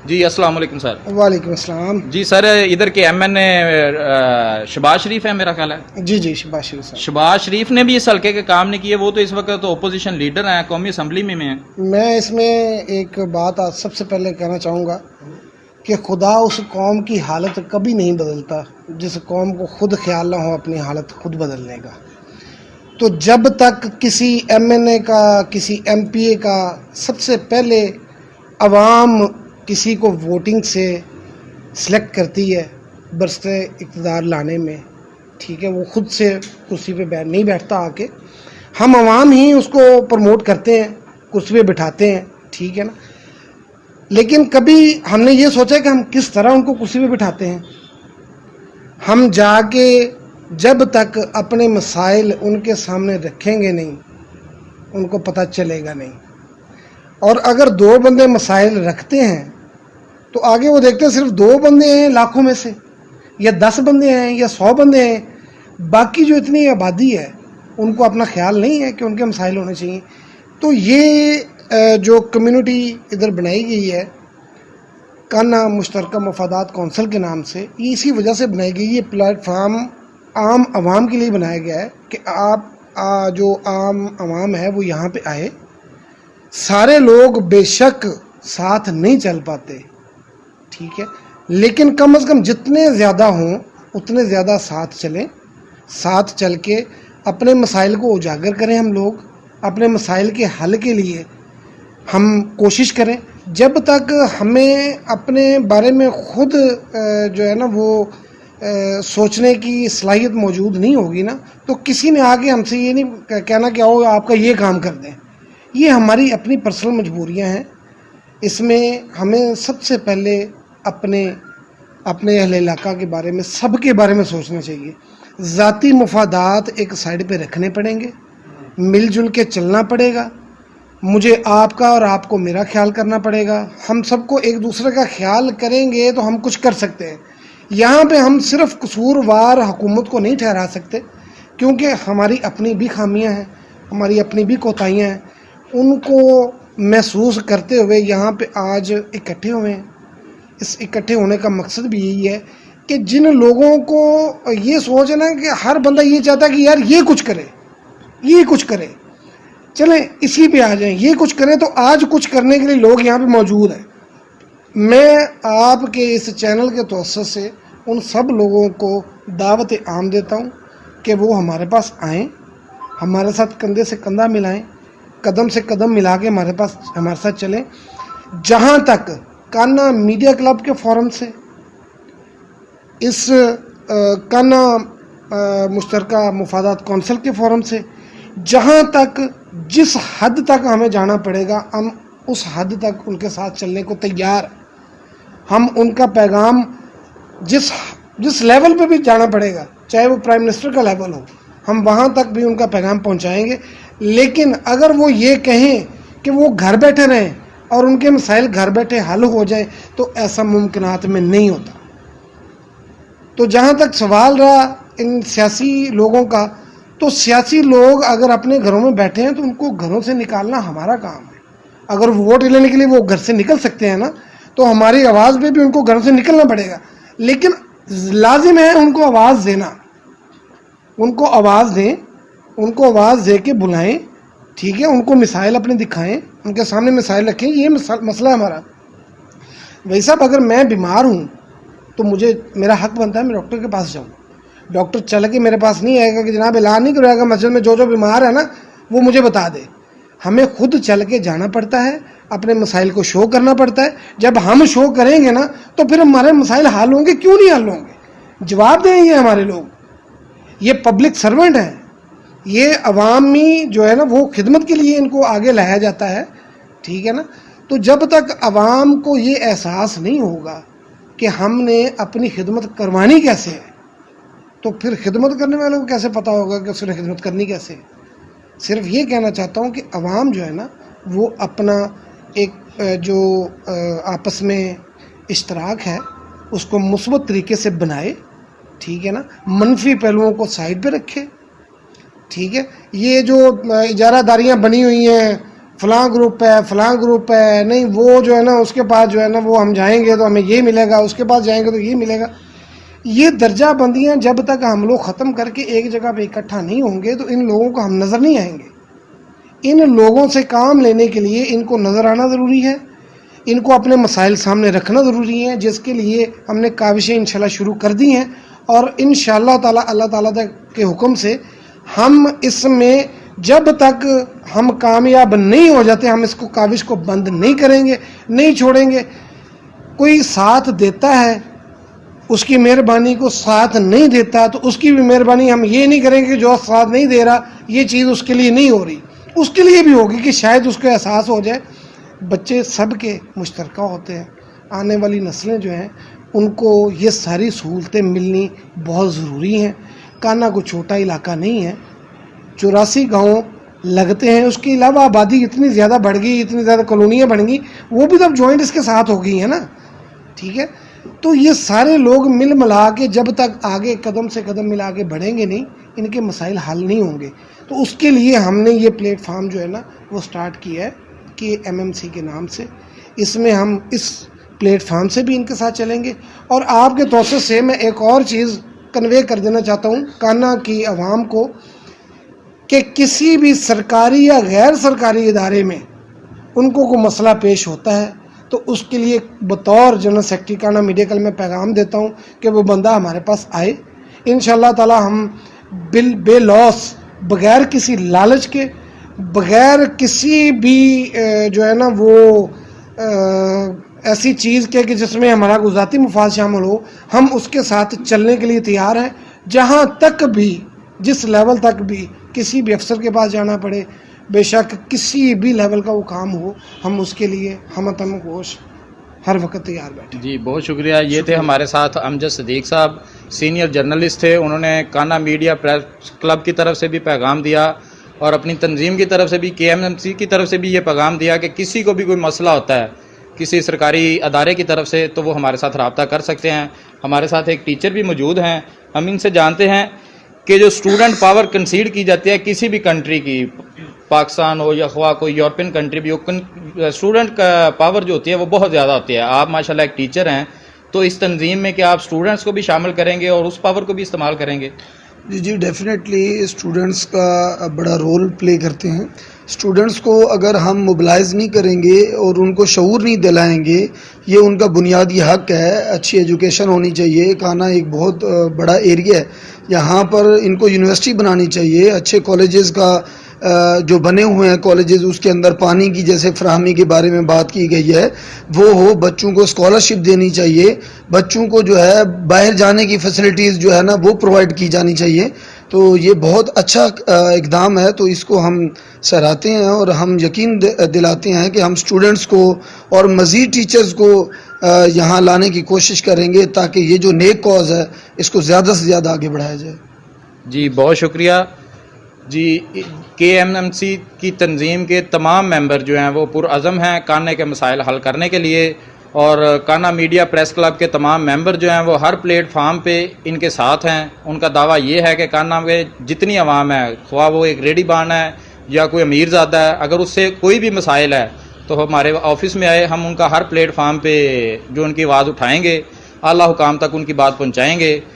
جی السلام علیکم سر. وعلیکم السلام. جی سر, ادھر کے ایم این اے شہباز شریف ہے میرا خیال ہے. جی شہباز شریف صاحب. شہباز شریف نے بھی اس حلقے کے کام نہیں کیے, وہ تو اس وقت تو اپوزیشن لیڈر ہیں, قومی اسمبلی میں ہیں. میں اس میں ایک بات سب سے پہلے کہنا چاہوں گا کہ خدا اس قوم کی حالت کبھی نہیں بدلتا جس قوم کو خود خیال نہ ہو اپنی حالت خود بدلنے کا. تو جب تک کسی ایم این اے کا, کسی ایم پی اے کا, سب سے پہلے عوام کسی کو ووٹنگ سے سلیکٹ کرتی ہے برستے اقتدار لانے میں, ٹھیک ہے, وہ خود سے کرسی پہ نہیں بیٹھتا, آ کے ہم عوام ہی اس کو پروموٹ کرتے ہیں, کرسی پہ بٹھاتے ہیں, ٹھیک ہے نا. لیکن کبھی ہم نے یہ سوچا کہ ہم کس طرح ان کو کرسی پہ بٹھاتے ہیں. ہم جا کے جب تک اپنے مسائل ان کے سامنے رکھیں گے نہیں, ان کو پتہ چلے گا نہیں. اور اگر 2 بندے مسائل رکھتے ہیں تو آگے وہ دیکھتے ہیں صرف 2 بندے ہیں لاکھوں میں سے, یا 10 بندے ہیں, یا 100 بندے ہیں. باقی جو اتنی آبادی ہے ان کو اپنا خیال نہیں ہے کہ ان کے مسائل ہونے چاہیے. تو یہ جو کمیونٹی ادھر بنائی گئی ہے کانا مشترکہ مفادات کونسل کے نام سے, یہ اسی وجہ سے بنائی گئی. یہ پلیٹ فارم عام عوام کے لیے بنایا گیا ہے کہ آپ جو عام عوام ہے وہ یہاں پہ آئے. سارے لوگ بے شک ساتھ نہیں چل پاتے, ٹھیک ہے, لیکن کم از کم جتنے زیادہ ہوں اتنے زیادہ ساتھ چلیں. ساتھ چل کے اپنے مسائل کو اجاگر کریں. ہم لوگ اپنے مسائل کے حل کے لیے ہم کوشش کریں. جب تک ہمیں اپنے بارے میں خود جو ہے نا وہ سوچنے کی صلاحیت موجود نہیں ہوگی نا, تو کسی نے آگے ہم سے یہ نہیں کہنا کہ آؤ آپ کا یہ کام کر دیں. یہ ہماری اپنی پرسنل مجبوریاں ہیں. اس میں ہمیں سب سے پہلے اپنے اہل علاقہ کے بارے میں, سب کے بارے میں سوچنا چاہیے. ذاتی مفادات ایک سائڈ پہ رکھنے پڑیں گے, مل جل کے چلنا پڑے گا. مجھے آپ کا اور آپ کو میرا خیال کرنا پڑے گا. ہم سب کو ایک دوسرے کا خیال کریں گے تو ہم کچھ کر سکتے ہیں. یہاں پہ ہم صرف قصوروار حکومت کو نہیں ٹھہرا سکتے, کیونکہ ہماری اپنی بھی خامیاں ہیں, ہماری اپنی بھی کوتاہیاں ہیں. ان کو محسوس کرتے ہوئے یہاں پہ آج اکٹھے ہوئے ہیں. اس اکٹھے ہونے کا مقصد بھی یہی ہے کہ جن لوگوں کو یہ سوچ ہے نا کہ ہر بندہ یہ چاہتا ہے کہ یار یہ کچھ کرے, یہ کچھ کرے, چلیں اسی پہ آ جائیں, یہ کچھ کریں. تو آج کچھ کرنے کے لیے لوگ یہاں پہ موجود ہیں. میں آپ کے اس چینل کے توسط سے ان سب لوگوں کو دعوت عام دیتا ہوں کہ وہ ہمارے پاس آئیں, ہمارے ساتھ کندھے سے کندھا ملائیں, قدم سے قدم ملا کے ہمارے ساتھ چلیں. جہاں تک کانا میڈیا کلب کے فورم سے, اس کانا مشترکہ مفادات کونسل کے فورم سے, جہاں تک جس حد تک ہمیں جانا پڑے گا ہم اس حد تک ان کے ساتھ چلنے کو تیار. ہم ان کا پیغام جس لیول پہ بھی جانا پڑے گا, چاہے وہ پرائم منسٹر کا لیول ہو, ہم وہاں تک بھی ان کا پیغام پہنچائیں گے. لیکن اگر وہ یہ کہیں کہ وہ گھر بیٹھے رہیں اور ان کے مسائل گھر بیٹھے حل ہو جائیں تو ایسا ممکنات میں نہیں ہوتا. تو جہاں تک سوال رہا ان سیاسی لوگوں کا, تو سیاسی لوگ اگر اپنے گھروں میں بیٹھے ہیں تو ان کو گھروں سے نکالنا ہمارا کام ہے. اگر ووٹ لینے کے لیے وہ گھر سے نکل سکتے ہیں نا, تو ہماری آواز پہ بھی ان کو گھروں سے نکلنا پڑے گا. لیکن لازم ہے ان کو آواز دینا, ان کو آواز دیں, ان کو آواز دے کے بلائیں, ٹھیک ہے, ان کو مسائل اپنے دکھائیں, ان کے سامنے مسائل رکھیں. یہ مسئلہ ہے ہمارا. بھائی صاحب اگر میں بیمار ہوں تو میرا حق بنتا ہے میں ڈاکٹر کے پاس جاؤں. ڈاکٹر چل کے میرے پاس نہیں آئے گا کہ جناب اعلان نہیں کرے گا مسجد میں جو بیمار ہے نا وہ مجھے بتا دے. ہمیں خود چل کے جانا پڑتا ہے, اپنے مسائل کو شو کرنا پڑتا ہے. جب ہم شو کریں گے نا تو پھر ہمارے مسائل حل ہوں گے. کیوں نہیں حل ہوں گے؟ جواب دیں یہ ہمارے لوگ. یہ پبلک سرونٹ ہیں, یہ عوامی جو ہے نا وہ خدمت کے لیے ان کو آگے لایا جاتا ہے, ٹھیک ہے نا. تو جب تک عوام کو یہ احساس نہیں ہوگا کہ ہم نے اپنی خدمت کروانی کیسے ہے, تو پھر خدمت کرنے والوں کو کیسے پتہ ہوگا کہ اس نے خدمت کرنی کیسے ہے. صرف یہ کہنا چاہتا ہوں کہ عوام جو ہے نا وہ اپنا ایک جو آپس میں اشتراک ہے اس کو مثبت طریقے سے بنائے, ٹھیک ہے نا. منفی پہلوؤں کو سائڈ پہ رکھے, ٹھیک ہے. یہ جو اجارہ داریاں بنی ہوئی ہیں، فلاں گروپ ہے فلاں گروپ ہے، نہیں وہ جو ہے نا اس کے پاس جو ہے نا وہ ہم جائیں گے تو ہمیں یہ ملے گا، اس کے پاس جائیں گے تو یہ ملے گا. یہ درجہ بندیاں جب تک ہم لوگ ختم کر کے ایک جگہ پہ اکٹھا نہیں ہوں گے تو ان لوگوں کو ہم نظر نہیں آئیں گے. ان لوگوں سے کام لینے کے لیے ان کو نظر آنا ضروری ہے، ان کو اپنے مسائل سامنے رکھنا ضروری ہے، جس کے لیے ہم نے کاوشیں انشاءاللہ شروع کر دی ہیں. اور انشاءاللہ تعالی اللہ تعالیٰ کے حکم سے ہم اس میں جب تک ہم کامیاب نہیں ہو جاتے ہم اس کو کاوش کو بند نہیں کریں گے، نہیں چھوڑیں گے. کوئی ساتھ دیتا ہے اس کی مہربانی کو ساتھ نہیں دیتا تو اس کی بھی مہربانی ہم یہ نہیں کریں گے جو ساتھ نہیں دے رہا یہ چیز اس کے لیے نہیں ہو رہی، اس کے لیے بھی ہوگی کہ شاید اس کو احساس ہو جائے. بچے سب کے مشترکہ ہوتے ہیں، آنے والی نسلیں جو ہیں ان کو یہ ساری سہولتیں ملنی بہت ضروری ہیں. کانا کوئی چھوٹا علاقہ نہیں ہے، 84 گاؤں لگتے ہیں، اس کے علاوہ آبادی اتنی زیادہ بڑھ گئی، اتنی زیادہ کالونیاں بڑھ گئی، وہ بھی تو جوائنٹ اس کے ساتھ ہو گئی ہیں نا. ٹھیک ہے، تو یہ سارے لوگ مل ملا کے جب تک آگے قدم سے قدم ملا کے بڑھیں گے نہیں ان کے مسائل حل نہیں ہوں گے. تو اس کے لیے ہم نے یہ پلیٹ فارم جو ہے نا وہ سٹارٹ کیا ہے کہ MMC کے نام سے. اس میں ہم اس پلیٹ فارم سے بھی ان کے ساتھ چلیں گے. اور آپ کے توسط سے میں ایک اور چیز کنوے کر دینا چاہتا ہوں کانا کی عوام کو کہ کسی بھی سرکاری یا غیر سرکاری ادارے میں ان کو کوئی مسئلہ پیش ہوتا ہے تو اس کے لیے بطور جنرل سیکرٹری کانا میڈیا کل میں پیغام دیتا ہوں کہ وہ بندہ ہمارے پاس آئے. انشاءاللہ تعالی ہم بے لوس، بغیر کسی لالچ کے، بغیر کسی بھی جو ہے نا وہ ایسی چیز کے کہ جس میں ہمارا کوئی ذاتی مفاد شامل ہو، ہم اس کے ساتھ چلنے کے لیے تیار ہیں. جہاں تک بھی جس لیول تک بھی کسی بھی افسر کے پاس جانا پڑے، بے شک کسی بھی لیول کا وہ کام ہو، ہم اس کے لیے ہم گوش ہر وقت تیار بیٹھے. جی بہت شکریہ. یہ تھے ہمارے ساتھ امجد صدیق صاحب، سینئر جرنلسٹ تھے. انہوں نے کانا میڈیا پریس کلب کی طرف سے بھی پیغام دیا اور اپنی تنظیم کی طرف سے بھی KMMC کی طرف سے بھی یہ پیغام دیا کہ کسی کو بھی کوئی مسئلہ ہوتا ہے کسی سرکاری ادارے کی طرف سے تو وہ ہمارے ساتھ رابطہ کر سکتے ہیں. ہمارے ساتھ ایک ٹیچر بھی موجود ہیں، ہم ان سے جانتے ہیں کہ جو اسٹوڈنٹ پاور کنسیڈ کی جاتی ہے کسی بھی کنٹری کی، پاکستان ہو یا خواہ کوئی یورپین کنٹری بھی ہو، اسٹوڈنٹ کا پاور جو ہوتی ہے وہ بہت زیادہ ہوتی ہے. آپ ماشاءاللہ ایک ٹیچر ہیں تو اس تنظیم میں کہ آپ اسٹوڈنٹس کو بھی شامل کریں گے اور اس پاور کو بھی استعمال کریں گے؟ جی ڈیفینیٹلی اسٹوڈنٹس کا بڑا رول پلے کرتے ہیں. اسٹوڈنٹس کو اگر ہم موبلائز نہیں کریں گے اور ان کو شعور نہیں دلائیں گے، یہ ان کا بنیادی حق ہے. اچھی ایجوکیشن ہونی چاہیے. کانا ایک بہت بڑا ایریا ہے، یہاں پر ان کو یونیورسٹی بنانی چاہیے. اچھے کالجز کا جو بنے ہوئے ہیں کالجز، اس کے اندر پانی کی جیسے فراہمی کے بارے میں بات کی گئی ہے وہ ہو. بچوں کو اسکالرشپ دینی چاہیے. بچوں کو جو ہے باہر جانے کی فیسلٹیز جو ہے نا وہ پرووائڈ کی جانی چاہیے. تو یہ بہت اچھا اقدام ہے، تو اس کو ہم سراہتے ہیں اور ہم یقین دلاتے ہیں کہ ہم اسٹوڈنٹس کو اور مزید ٹیچرز کو یہاں لانے کی کوشش کریں گے تاکہ یہ جو نیک کاز ہے اس کو زیادہ سے زیادہ آگے بڑھایا جائے. جی بہت شکریہ. جی KMMC کی تنظیم کے تمام ممبر جو ہیں وہ پرعزم ہیں کانے کے مسائل حل کرنے کے لیے، اور کانا میڈیا پریس کلب کے تمام ممبر جو ہیں وہ ہر پلیٹ فارم پہ ان کے ساتھ ہیں. ان کا دعویٰ یہ ہے کہ کانا میں جتنی عوام ہے، خواہ وہ ایک ریڈی بان ہے یا کوئی امیر زادہ ہے، اگر اس سے کوئی بھی مسائل ہے تو ہمارے آفس میں آئے، ہم ان کا ہر پلیٹ فارم پہ جو ان کی آواز اٹھائیں گے، اعلیٰ حکام تک ان کی بات پہنچائیں گے.